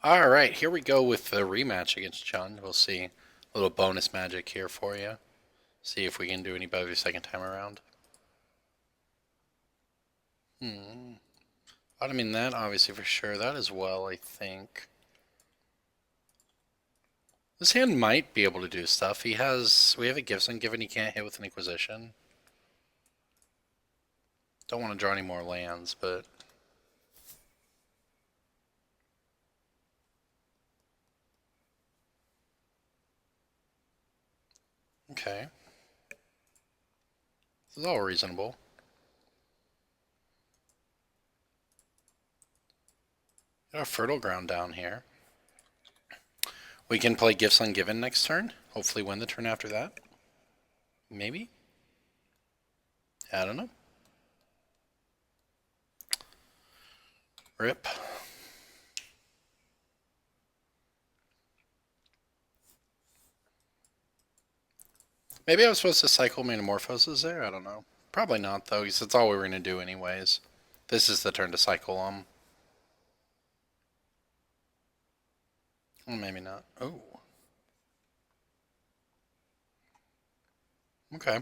Alright, here we go with the rematch against John. We'll see. A little bonus magic here for you. See if we can do any better the second time around. I mean, that obviously for sure. That as well, I think. This hand might be able to do stuff. We have a Gibson given he can't hit with an Inquisition. Don't want to draw any more lands, but... Okay. This is all reasonable. Got a Fertile Ground down here. We can play Gifts Ungiven next turn. Hopefully win the turn after that. Maybe? I don't know. Rip. Maybe I was supposed to cycle Metamorphoses there? I don't know. Probably not, though, because that's all we were going to do anyways. This is the turn to cycle them. Well, maybe not. Oh. Okay.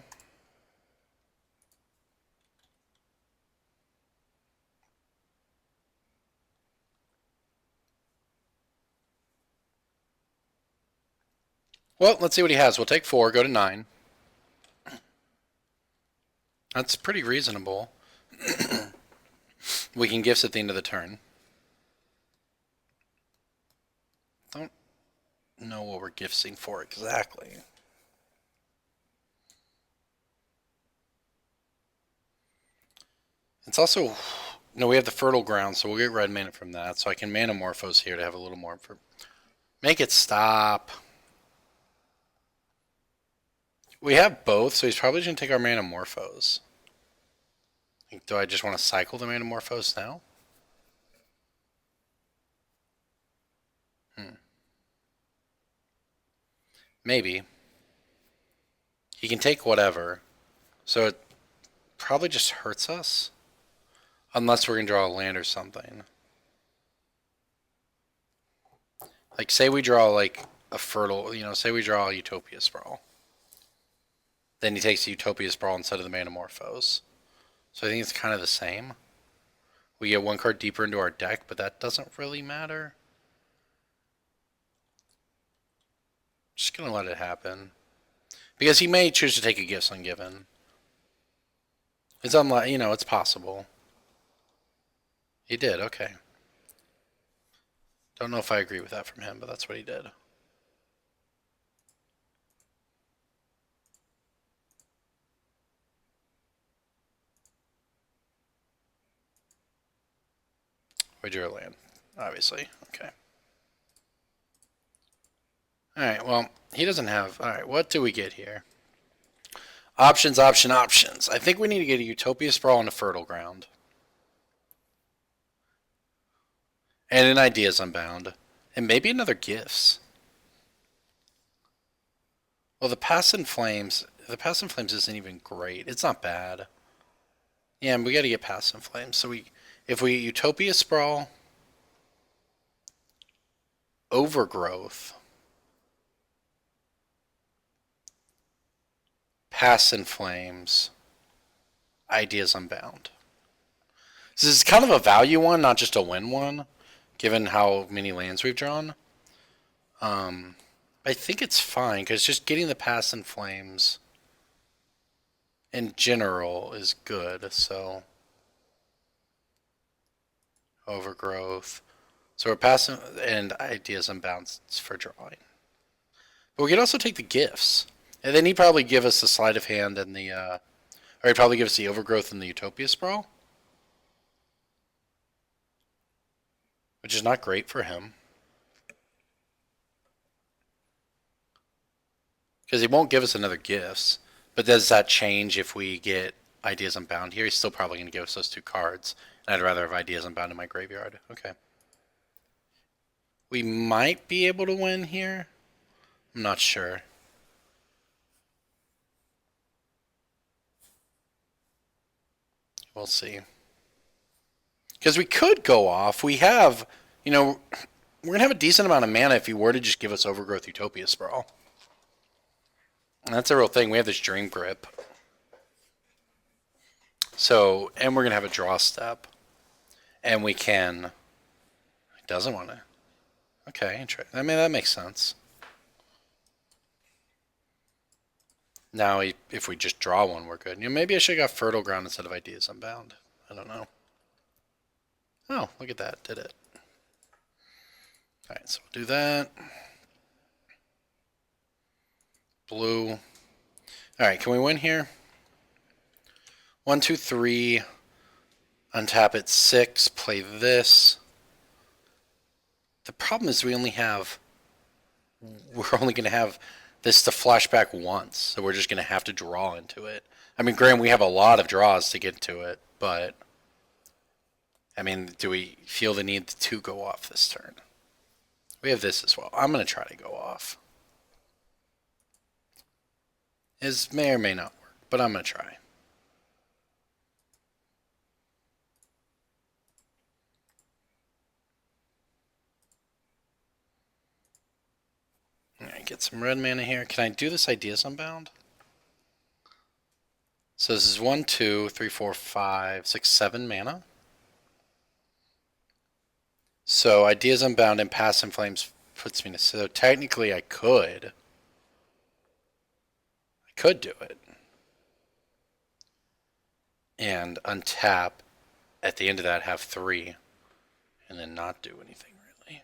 Well, let's see what he has. We'll take 4, go to 9. That's pretty reasonable. We can gifts at the end of the turn. Don't know what we're gifting for exactly. It's also... No, we have the Fertile Ground, so we'll get red mana from that. So I can Manamorphose here to have a little more... Make it stop. We have both, so he's probably going to take our Manamorphose. Do I just want to cycle the Manamorphose now? Maybe. He can take whatever. So it probably just hurts us. Unless we're going to draw a land or something. Like, say we draw, like, a Fertile... say we draw a Utopia Sprawl. Then he takes the Utopia Sprawl instead of the Manamorphose. So I think it's kind of the same. We get one card deeper into our deck, but that doesn't really matter. Just going to let it happen. Because he may choose to take a Gifts Ungiven. It's unlikely, it's possible. He did, okay. Don't know if I agree with that from him, but that's what he did. We drew a land, obviously. Okay. Alright, well, he doesn't have... Alright, what do we get here? Options, options. I think we need to get a Utopia Sprawl and a Fertile Ground. And an Ideas Unbound. And maybe another Gifts. Well, the Past in Flames... The Past in Flames isn't even great. It's not bad. Yeah, we gotta get Past in Flames. So if we Utopia Sprawl... Overgrowth... Past in Flames... Ideas Unbound. This is kind of a value one, not just a win one, given how many lands we've drawn. I think it's fine, because just getting the Past in Flames in general is good, so... Overgrowth. So we're passing, and Ideas Unbound for drawing. But we could also take the Gifts. And then he'd probably give us the Sleight of Hand and the, or he'd probably give us the Overgrowth and the Utopia Sprawl. Which is not great for him. Because he won't give us another Gifts. But does that change if we get Ideas Unbound here? He's still probably going to give us those 2 cards. And I'd rather have Ideas Unbound in my graveyard. Okay. We might be able to win here. I'm not sure. We'll see. Because we could go off. We have, we're going to have a decent amount of mana if he were to just give us Overgrowth Utopia Sprawl. And that's a real thing. We have this Dream Grip. So, and we're going to have a draw step. And we can... He doesn't want to. Okay, I mean, that makes sense. Now, if we just draw one, we're good. You know, maybe I should have got Fertile Ground instead of Ideas Unbound. I don't know. Oh, look at that. Did it. Alright, so we'll do that. Blue. Alright, can we win here? 1, 2, 3. Untap at 6. Play this. The problem is we're only going to have this to flashback once, so we're just going to have to draw into it. I mean, granted, we have a lot of draws to get to it, but I mean, do we feel the need to go off this turn? We have this as well. I'm going to try to go off. This may or may not work, but I'm going to try. Alright, get some red mana here. Can I do this Ideas Unbound? So this is 1, 2, 3, 4, 5, 6, 7 mana. So Ideas Unbound and Past in Flames puts me to... So technically I could do it. And untap, at the end of that have 3. And then not do anything really.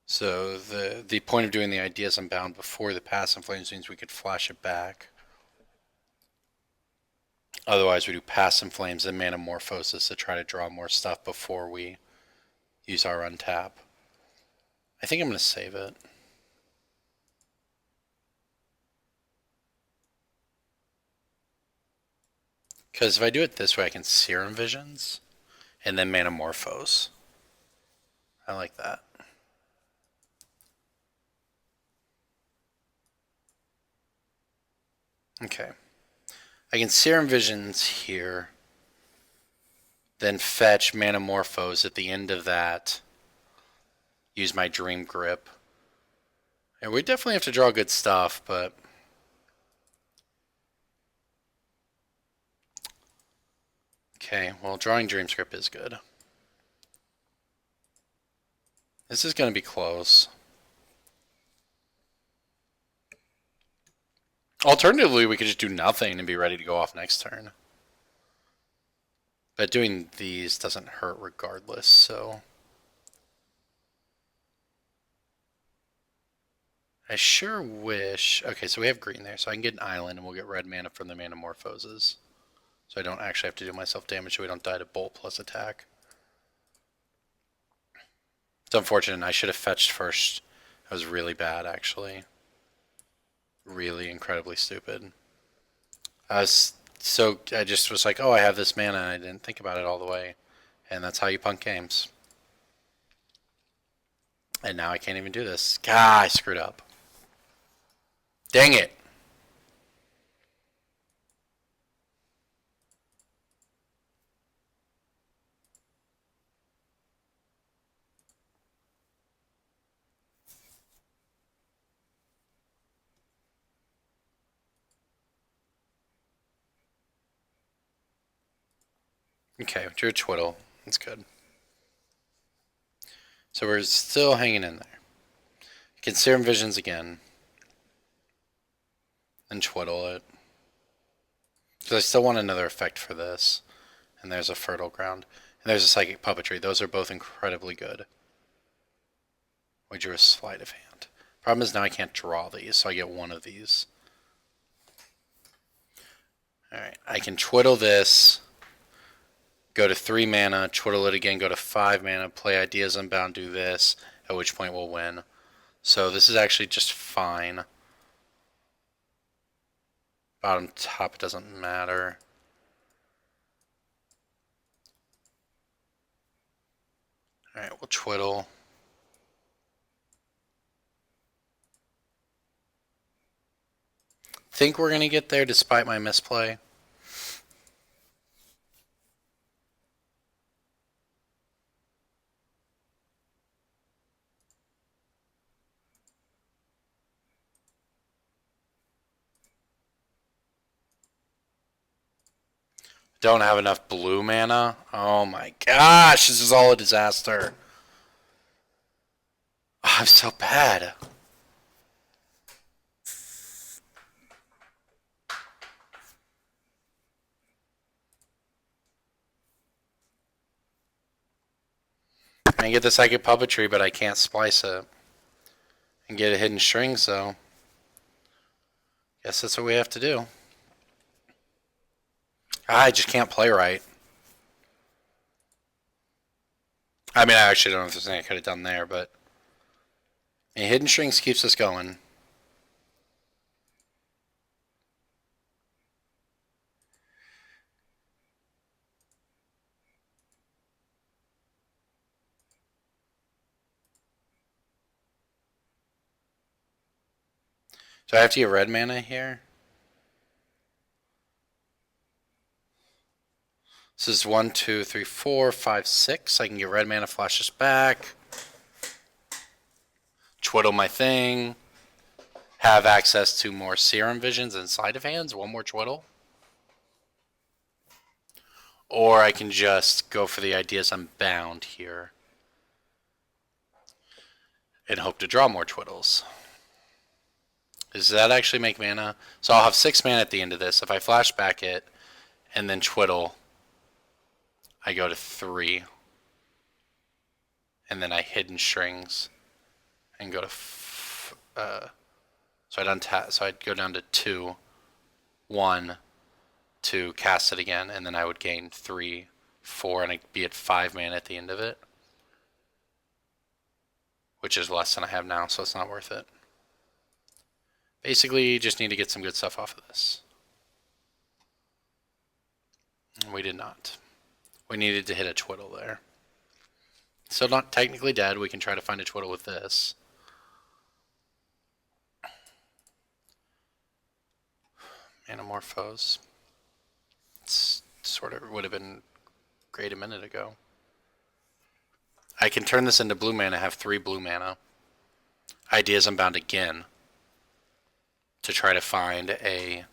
So the point of doing the Ideas Unbound before the Past in Flames means we could flash it back. Otherwise we do Past in Flames and Manamorphosis to try to draw more stuff before we use our untap. I think I'm going to save it. Because if I do it this way, I can Serum Visions and then Manamorphose. I like that. Okay. I can Serum Visions here. Then fetch Manamorphose at the end of that. Use my Dream Grip. And we definitely have to draw good stuff, but... Okay, well, drawing Dream Grip is good. This is going to be close. Alternatively, we could just do nothing and be ready to go off next turn. But doing these doesn't hurt regardless, so... I sure wish... Okay, so we have green there, so I can get an island and we'll get red mana from the Manamorphoses. So I don't actually have to do myself damage so we don't die to Bolt plus attack. It's unfortunate. I should have fetched first. That was really bad, actually. Really incredibly stupid. I just was like, oh, I have this mana, and I didn't think about it all the way. And that's how you punk games. And now I can't even do this. God, I screwed up. Dang it. Okay, drew a Twiddle. That's good. So we're still hanging in there. Can Serum Visions again. And Twiddle it. Because I still want another effect for this. And there's a Fertile Ground. And there's a Psychic Puppetry. Those are both incredibly good. We drew a Sleight of Hand. Problem is now I can't draw these, so I get one of these. Alright, I can Twiddle this. Go to 3 mana, Twiddle it again, go to 5 mana, play Ideas Unbound, do this, at which point we'll win. So this is actually just fine. Bottom top, it doesn't matter. Alright, we'll Twiddle. Think we're going to get there despite my misplay. don't have enough blue mana. Oh my gosh, this is all a disaster. Oh, I'm so bad. I can get the psychic puppetry, but I can't splice it. And get a hidden string, so guess that's what we have to do. I just can't play right. I mean, I actually don't know if there's anything I could have done there, but hidden strings keeps us going. Do I have to get red mana here? This is 1, 2, 3, 4, 5, 6. I can get red mana, flash this back. Twiddle my thing. Have access to more Serum Visions inside of hands. One more Twiddle. Or I can just go for the ideas I'm bound here. And hope to draw more Twiddles. Does that actually make mana? So I'll have 6 mana at the end of this. If I flash back it and then Twiddle, I go to 3. And then I hidden strings and go to so I'd go down to 2, 1 to cast it again, and then I would gain 3, 4, and I'd be at 5 mana at the end of it, which is less than I have now, so it's not worth it. Basically, you just need to get some good stuff off of this. We did not. We needed to hit a Twiddle there. Still not technically dead. We can try to find a Twiddle with this. Anamorphose. It's sort of would have been great a minute ago. I can turn this into blue mana, have 3 blue mana. Ideas Unbound again to try to find a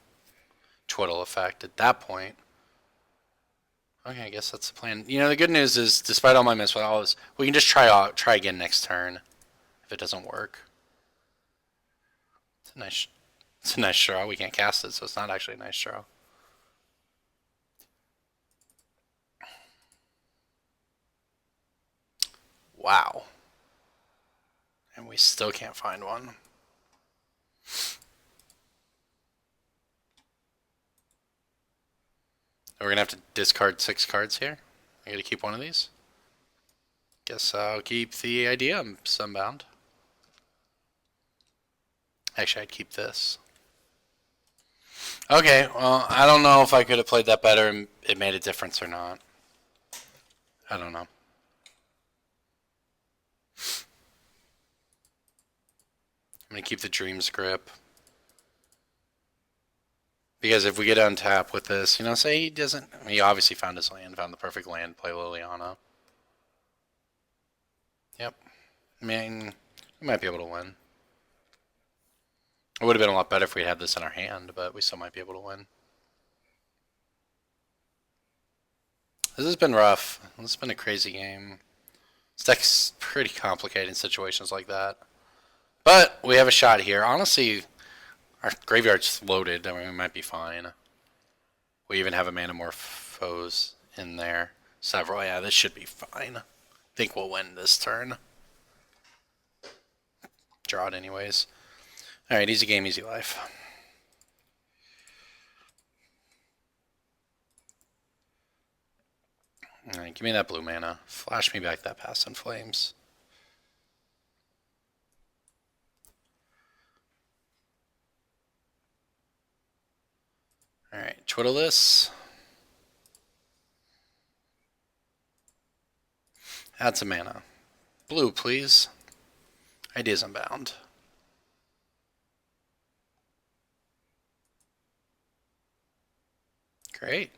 Twiddle effect at that point. Okay, I guess that's the plan. You know, the good news is, despite all my misplays, we can just try again next turn if it doesn't work. It's a nice draw. We can't cast it, so it's not actually a nice draw. Wow. And we still can't find one. We're going to have to discard 6 cards here. I got to keep one of these. Guess I'll keep the idea Sunbound. Actually, I'd keep this. Okay, well, I don't know if I could have played that better and it made a difference or not. I don't know. I'm going to keep the Dreams Grip. Because if we get on tap with this, you know, say he doesn't... He obviously found his land, found the perfect land, play Liliana. Yep. I mean, we might be able to win. It would have been a lot better if we had this in our hand, but we still might be able to win. This has been rough. This has been a crazy game. This deck's pretty complicated in situations like that. But we have a shot here. Honestly, our graveyard's loaded. I mean, we might be fine. We even have a Manamorphose in there. Several. Yeah, this should be fine. I think we'll win this turn. Draw it anyways. Alright, easy game, easy life. Alright, give me that blue mana. Flash me back that Past in Flames. Alright, Twiddle this. Add some mana. Blue, please. Ideas Unbound. Great.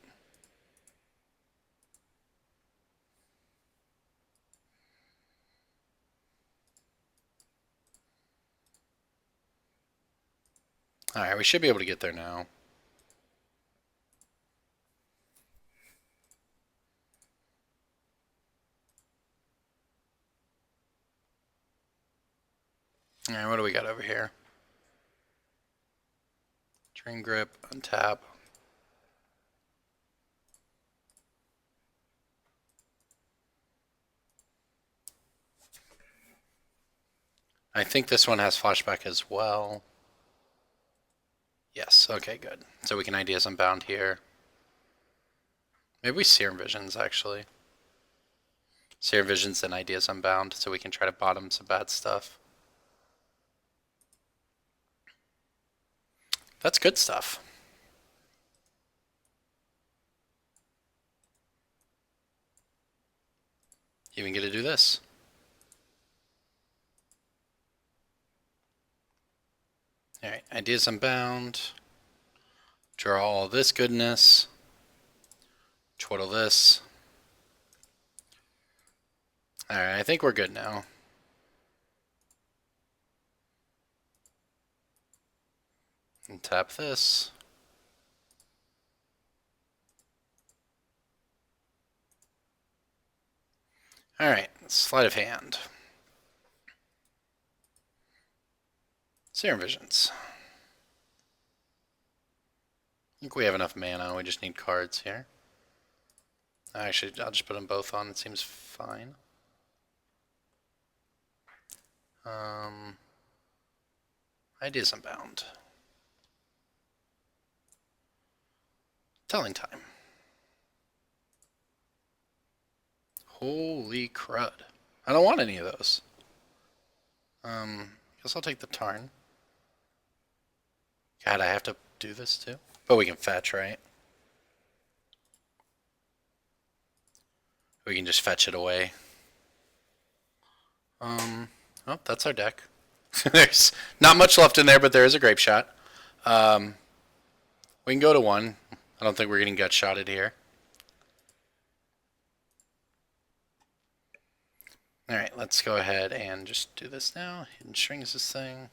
Alright, we should be able to get there now. Alright, what do we got over here? Drain Grip, untap. I think this one has flashback as well. Yes, okay, good. So we can Ideas Unbound here. Maybe we Serum Visions, actually. Serum Visions and Ideas Unbound, so we can try to bottom some bad stuff. That's good stuff. You even get to do this. Alright, Ideas Unbound. Draw all this goodness. Twiddle this. Alright, I think we're good now. And tap this. Alright, sleight of hand. Serum Visions. I think we have enough mana, we just need cards here. Actually, I'll just put them both on, it seems fine. Ideas Unbound. Telling time. Holy crud. I don't want any of those. Guess I'll take the Tarn. God, I have to do this too? But we can fetch, right? We can just fetch it away. Oh, that's our deck. There's not much left in there, but there is a Grape Shot. We can go to 1. I don't think we're getting gut shotted here. Alright, let's go ahead and just do this now. Hidden Strings this thing.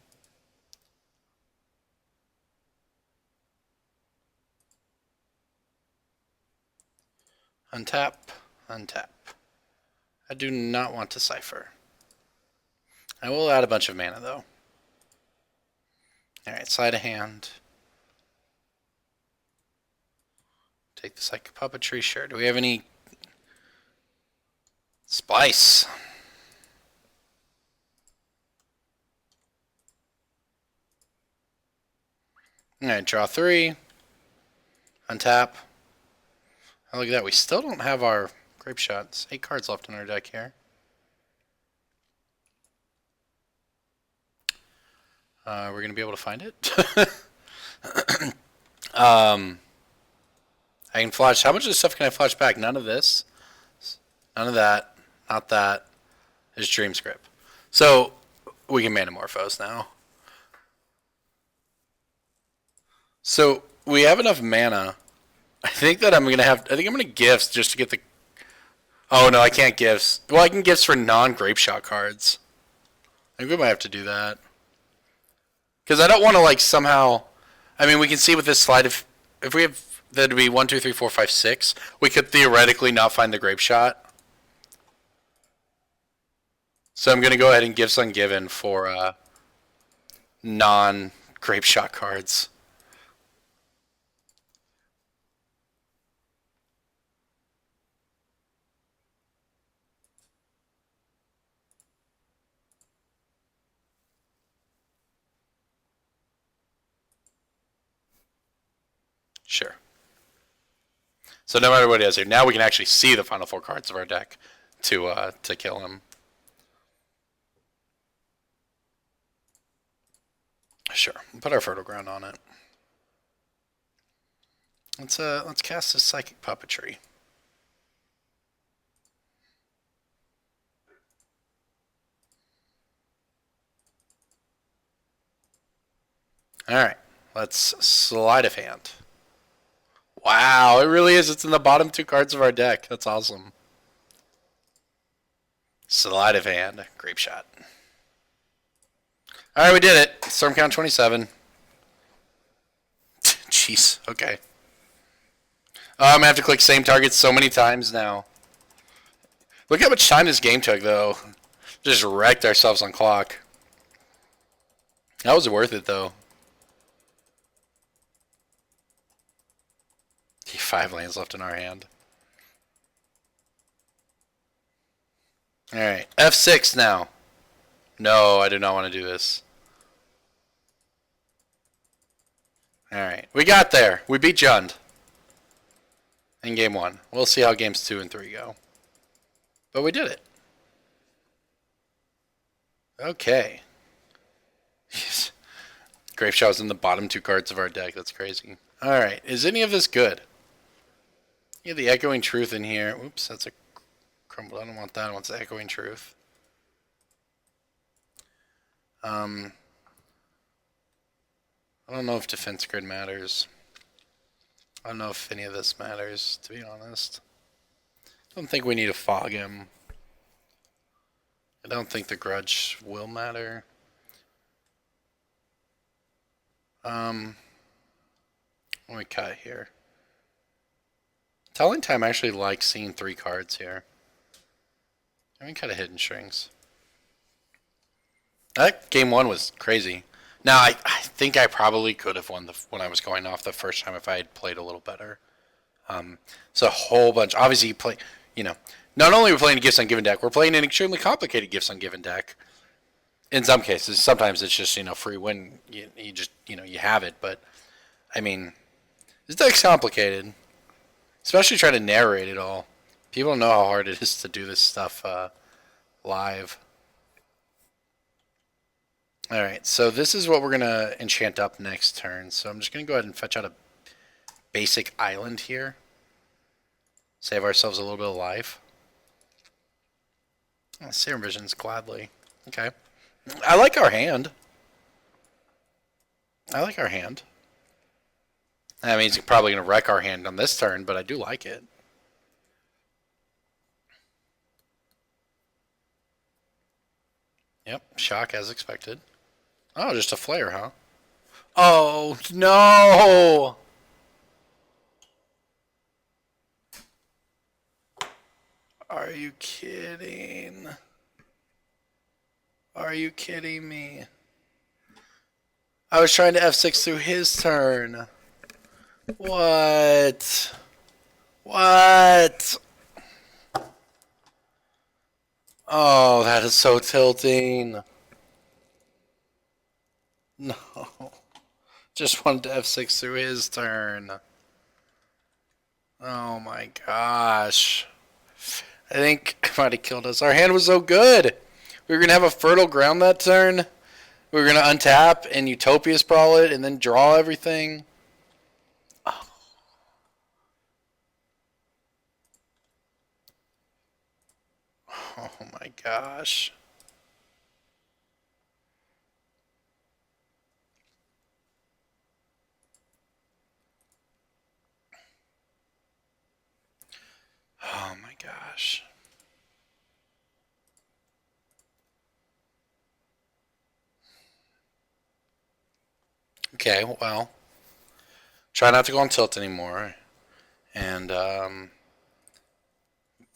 Untap, untap. I do not want to cipher. I will add a bunch of mana though. Alright, sleight of hand. Take the Psychic Puppetry, sure. Do we have any Splice? Alright, draw 3. Untap. Oh, look at that. We still don't have our Grape Shots. 8 cards left in our deck here. We're going to be able to find it. I can flash. How much of this stuff can I flash back? None of this. None of that. Not that. Is Dream Script. So we can Manamorphose now. So we have enough mana. I think that I'm gonna have. I think I'm gonna Gifts just to get the. Oh no, I can't Gifts. Well, I can Gifts for non-Grape Shot cards. I think we might have to do that. Because I don't want to like somehow. I mean, we can see with this slide if we have that'd be 1, 2, 3, 4, 5, 6. We could theoretically not find the Grape Shot. So I'm gonna go ahead and Gifts Ungiven for non-Grape Shot cards. Sure. So no matter what he has here, now we can actually see the final 4 cards of our deck to kill him. Sure. We'll put our Fertile Ground on it. Let's cast this Psychic Puppetry. Alright. Let's Sleight of Hand. Wow, it really is. It's in the bottom 2 cards of our deck. That's awesome. Sleight of Hand. Grape Shot. Alright, we did it. Storm count 27. Jeez, okay. I'm going to have to click same target so many times now. Look how much time this game took, though. Just wrecked ourselves on clock. That was worth it, though. 5 lands left in our hand. Alright, F6 now. No, I do not want to do this. Alright, we got there. We beat Jund in game 1. We'll see how games 2 and 3 go. But we did it. Okay. Graveshot's in the bottom 2 cards of our deck. That's crazy. Alright, is any of this good? You have the Echoing Truth in here. Oops, that's a crumble. I don't want that. I want the Echoing Truth. I don't know if Defense Grid matters. I don't know if any of this matters, to be honest. I don't think we need to fog him. I don't think the Grudge will matter. Let me cut here. Telling Time actually likes seeing 3 cards here. I mean, cut a Hidden Strings. That game 1 was crazy. Now, I think I probably could have won when I was going off the first time if I had played a little better. So a whole bunch. Obviously, you play, not only are we playing a Gifts Ungiven deck, we're playing an extremely complicated Gifts Ungiven deck. In some cases, sometimes it's just, free win. You just, you have it. But, I mean, this deck's complicated. Especially trying to narrate it all. People know how hard it is to do this stuff live. Alright, so this is what we're going to enchant up next turn. So I'm just going to go ahead and fetch out a basic island here. Save ourselves a little bit of life. Oh, Serum Visions, gladly. Okay. I like our hand. I like our hand. That means he's probably going to wreck our hand on this turn, but I do like it. Yep, shock as expected. Oh, just a flare, huh? Oh, no! Are you kidding? Are you kidding me? I was trying to F6 through his turn. What? What? Oh, that is so tilting. No. Just wanted to F6 through his turn. Oh my gosh. I think it might have killed us. Our hand was so good. We were going to have a fertile ground that turn. We were going to untap and Utopia Sprawl it and then draw everything. Oh. Oh my gosh. Oh my gosh. Okay, well. Try not to go on tilt anymore. And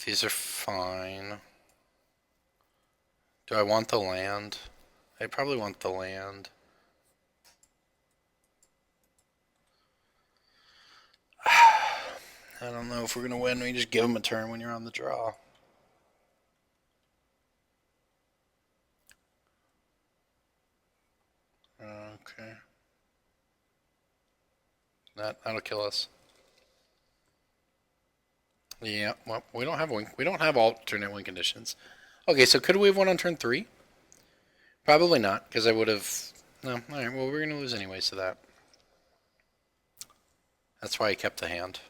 these are fine. Do I want the land? I probably want the land. I don't know if we're going to win. We just give them a turn when you're on the draw. Okay. That'll kill us. Yeah, well, we don't have win. We don't have alternate win conditions. Okay, so could we have won on turn 3? Probably not, because I would have... No, alright, well, we're going to lose anyways to that. That's why I kept the hand.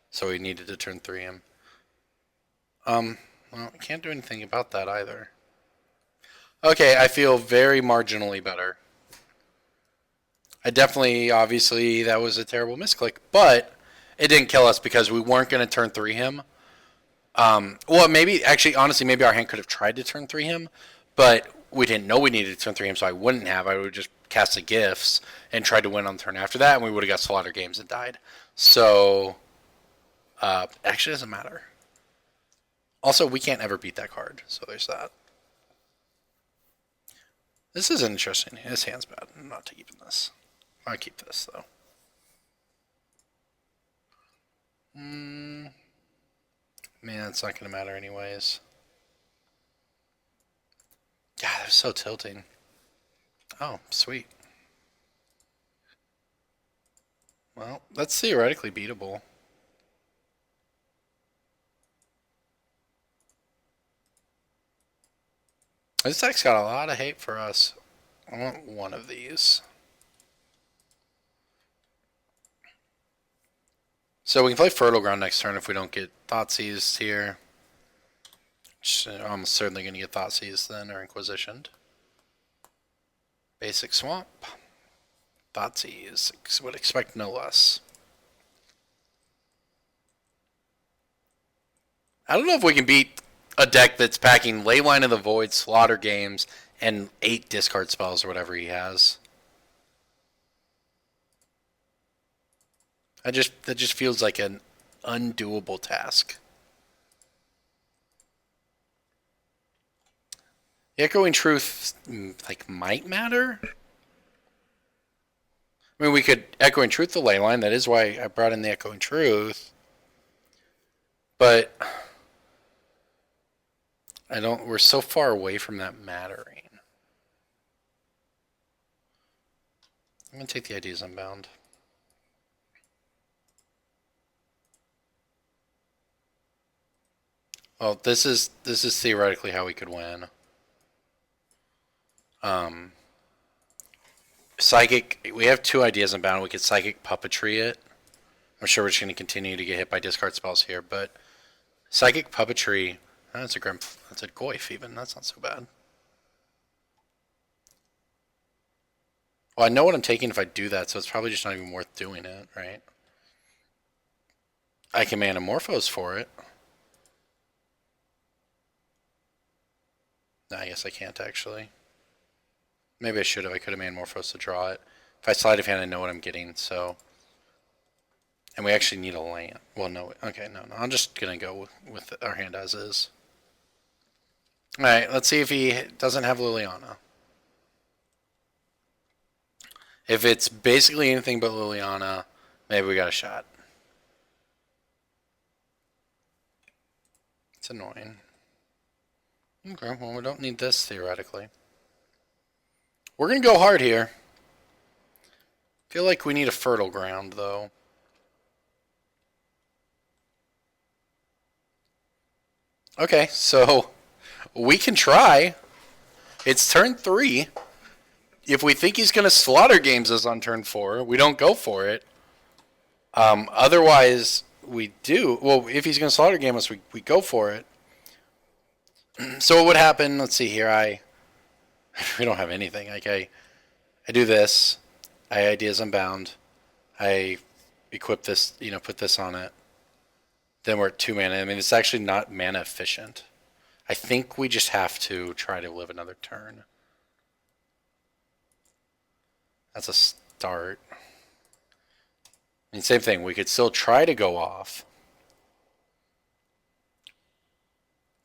So we needed to turn 3 him. Well, I can't do anything about that either. Okay, I feel very marginally better. I definitely, obviously, that was a terrible misclick, but it didn't kill us because we weren't going to turn 3 him. Well, maybe, actually, honestly, maybe our hand could have tried to turn 3 him, but we didn't know we needed to turn 3 him, so I wouldn't have. I would have just cast the gifts and tried to win on the turn after that, and we would have got slaughter games and died. So, actually, it doesn't matter. Also, we can't ever beat that card, so there's that. This is interesting. His hand's bad. I'm not keeping this. I'll keep this, though. Man, it's not going to matter anyways. God, they're so tilting. Oh, sweet. Well, that's theoretically beatable. This deck's got a lot of hate for us. I want one of these. So we can play Fertile Ground next turn if we don't get Thoughtseize here. I'm certainly going to get Thoughtseize then, or Inquisitioned. Basic Swamp. Thoughtseize. Would expect no less. I don't know if we can beat a deck that's packing Leyline of the Void, Slaughter Games, and 8 discard spells or whatever he has. That just feels like an undoable task. The Echoing Truth, like, might matter. I mean, we could Echoing Truth the Leyline. That is why I brought in the Echoing Truth. But we're so far away from that mattering. I'm going to take the Ideas Unbound. Well, this is theoretically how we could win. Psychic, we have 2 Ideas Unbound. We could Psychic Puppetry it. I'm sure we're just going to continue to get hit by discard spells here, but Psychic Puppetry, that's a Goyf even. That's not so bad. Well, I know what I'm taking if I do that, so it's probably just not even worth doing it, right? I can Manamorphose for it. No, I guess I can't actually. Maybe I should have. I could have Manamorphose to draw it. If I Sleight of Hand, I know what I'm getting, so. And we actually need a land. Well, no. Okay, no. I'm just going to go with our hand as is. Alright, let's see if he doesn't have Liliana. If it's basically anything but Liliana, maybe we got a shot. It's annoying. Okay, well, we don't need this, theoretically. We're going to go hard here. Feel like we need a Fertile Ground, though. Okay, so we can try. It's turn 3. If we think he's going to Slaughter Games us on turn 4, we don't go for it. Otherwise, we do. Well, if he's going to Slaughter Game us, we go for it. So what would happen? Let's see here. We don't have anything. Like I do this. I Ideas Unbound. I equip this. Put this on it. Then we're at 2 mana. I mean, it's actually not mana efficient. I think we just have to try to live another turn. That's a start. I mean, same thing. We could still try to go off.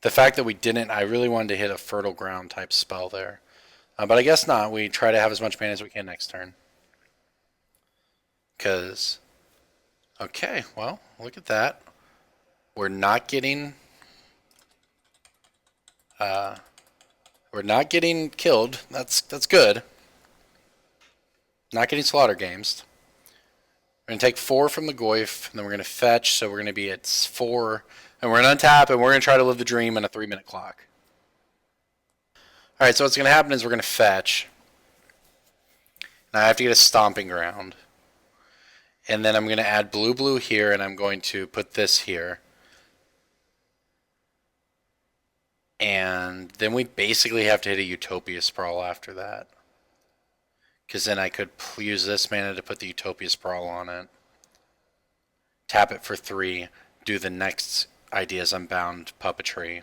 The fact that we didn't, I really wanted to hit a Fertile Ground type spell there. But I guess not. We try to have as much mana as we can next turn. Because, okay, well, look at that. We're not getting killed. That's good. Not getting Slaughter Games. We're going to take 4 from the Goyf, and then we're going to fetch, so we're going to be at 4. And we're going to untap, and we're going to try to live the dream in a 3-minute clock. Alright, so what's going to happen is we're going to fetch. Now I have to get a Stomping Ground. And then I'm going to add blue here, and I'm going to put this here. And then we basically have to hit a Utopia Sprawl after that. Because then I could use this mana to put the Utopia Sprawl on it. Tap it for 3. Do the next Ideas Unbound Puppetry.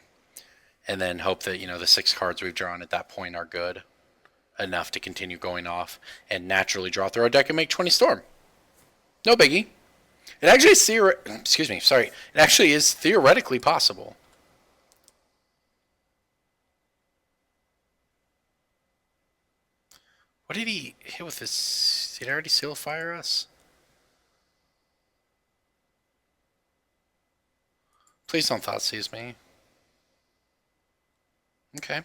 And then hope that, the 6 cards we've drawn at that point are good enough to continue going off. And naturally draw through our deck and make 20 Storm. No biggie. It actually is It actually is theoretically possible. What did he hit with this? Did he already seal fire us? Please don't thought seize me. Okay.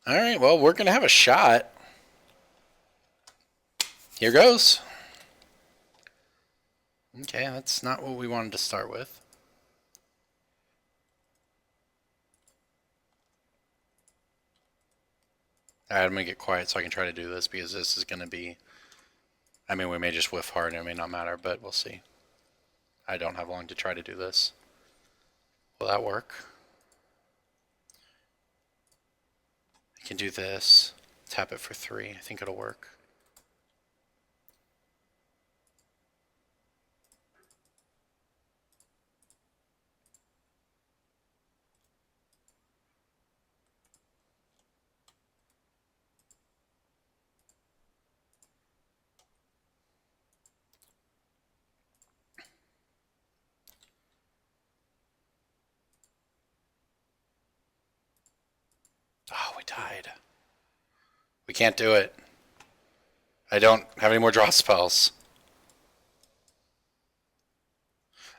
Alright, well, we're going to have a shot. Here goes. Okay, that's not what we wanted to start with. Alright, I'm going to get quiet so I can try to do this because this is going to be... I mean, we may just whiff hard and it may not matter, but we'll see. I don't have long to try to do this. Will that work? I can do this. Tap it for 3. I think it'll work. Oh, we died. We can't do it. I don't have any more draw spells.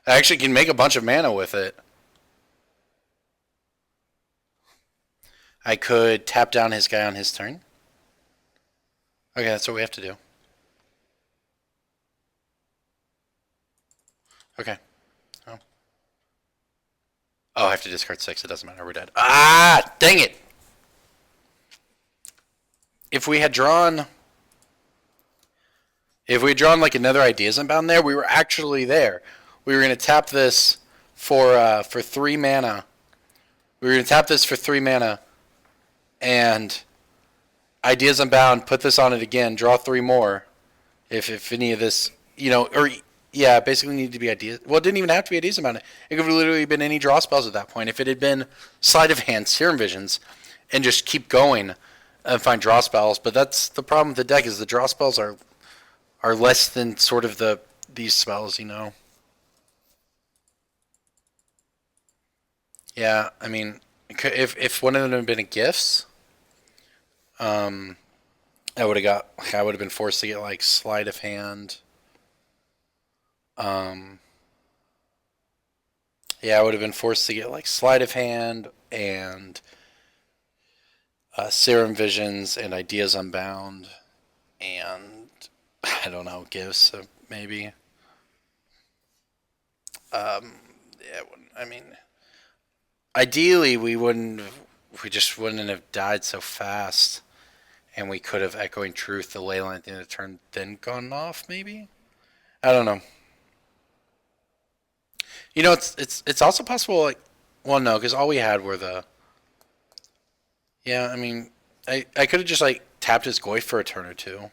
I actually can make a bunch of mana with it. I could tap down his guy on his turn. Okay, that's what we have to do. Okay. Oh, I have to discard 6. It doesn't matter. We're dead. Ah! Dang it! If we had drawn like another Ideas Unbound there, we were actually there. We were going to tap this for 3 mana. We were going to tap this for 3 mana and Ideas Unbound, put this on it again, draw 3 more. If any of this, or yeah, basically needed to be Ideas. Well, it didn't even have to be Ideas Unbound. It could have literally been any draw spells at that point. If it had been Sleight of Hand, Serum Visions, and just keep going and find draw spells. But that's the problem with the deck, is the draw spells are less than sort of these spells, Yeah, I mean, if one of them had been a gifts, I would have been forced to get like Sleight of Hand. Yeah, I would have been forced to get like Sleight of Hand and Serum Visions and Ideas Unbound and I don't know, gifts maybe. Yeah, I mean, ideally we just wouldn't have died so fast, and we could have Echoing Truth, the Leyline at the end of the turn, then gone off maybe. I don't know. It's also possible, like, well, no, because all we had were the. Yeah, I mean, I could have just like tapped his Goyf for a turn or two.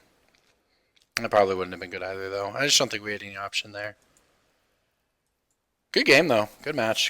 That probably wouldn't have been good either, though. I just don't think we had any option there. Good game though. Good match.